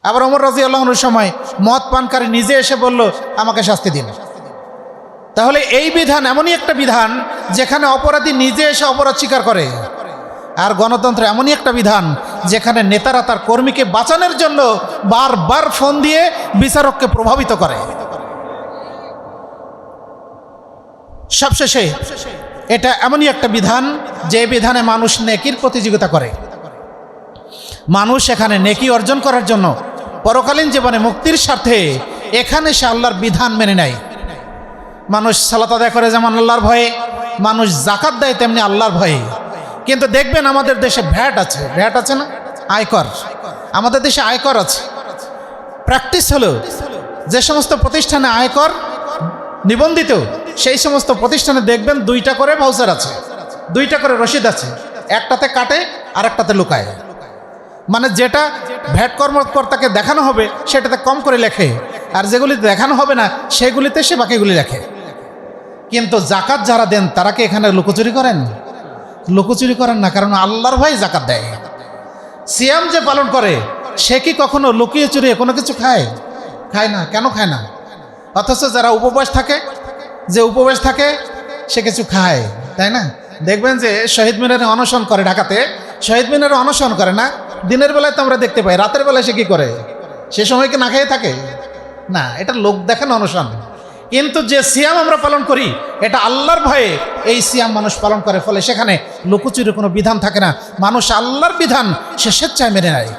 আবার ওমর রাদিয়াল্লাহু আনহুর সময় মদ পানকারী নিজে এসে বলল, আমাকে শাস্তি দিন। তাহলে এই বিধান এমনই একটা বিধান যেখানে অপরাধী নিজে এসে অপরাধ স্বীকার করে। আর গণতন্ত্র এমনই একটা বিধান যেখানে নেতারা তার কর্মীকে বাঁচানোর জন্য বারবার ফোন দিয়ে বিচারককে প্রভাবিত করে। সবশেষে এটা এমনই একটা বিধান যে বিধানে মানুষ নেকির প্রতিযোগিতা করে। মানুষ এখানে নেকি অর্জন করার জন্য পরকালীন জীবনে মুক্তির স্বার্থে এখানে সে আল্লাহর বিধান মেনে নেয়। মানুষ সালাত আদায় করে যেমন আল্লাহর ভয়ে, মানুষ যাকাত দেয় তেমনি আল্লাহর ভয়ে। কিন্তু দেখবেন আমাদের দেশে ভ্যাট আছে, ভ্যাট আছে না, আয়কর। আমাদের দেশে আয়কর আছে। প্র্যাকটিস হলো যে সমস্ত প্রতিষ্ঠানে আয়কর নিবন্ধিত সেই সমস্ত প্রতিষ্ঠানে দেখবেন 2টা করে ভাউচার আছে, 2টা করে রসিদ আছে, একটাতে কাটে আর একটাতে লুকায়। মানে যেটা ভ্যাট কর্মকর্তাকে দেখানো হবে সেটাতে কম করে লেখে, আর যেগুলিতে দেখানো হবে না সেগুলিতে সে বাকিগুলি লেখে। কিন্তু জাকাত যারা দেন তারা কি এখানে লুকোচুরি করেন? লুকোচুরি করেন না, কারণ আল্লাহর ভয়ে জাকাত দেয়। সিয়াম যে পালন করে সে কি কখনো লুকিয়ে চুরিয়ে কোনো কিছু খায়? খায় না। কেন খায় না? অথচ যারা উপবাস থাকে, যে উপবাস থাকে সে কিছু খায়, তাই না? দেখবেন যে শহীদ মিনারে অনশন করে, ঢাকাতে শহীদ মিনারে অনশন করে না, দিনের বেলায় তো আমরা দেখতে পাই, রাতের বেলায় সে কি করে? সে সময় কি না খেয়ে থাকে? না, এটা লোক দেখানো অনশন। কিন্তু যে সিয়াম আমরা পালন করি এটা আল্লাহর ভয়ে এই সিয়াম মানুষ পালন করে, ফলে সেখানে লুকোচুরির কোনো বিধান থাকে না। মানুষ আল্লাহর বিধান সে স্বেচ্ছায় মেনে নেয়।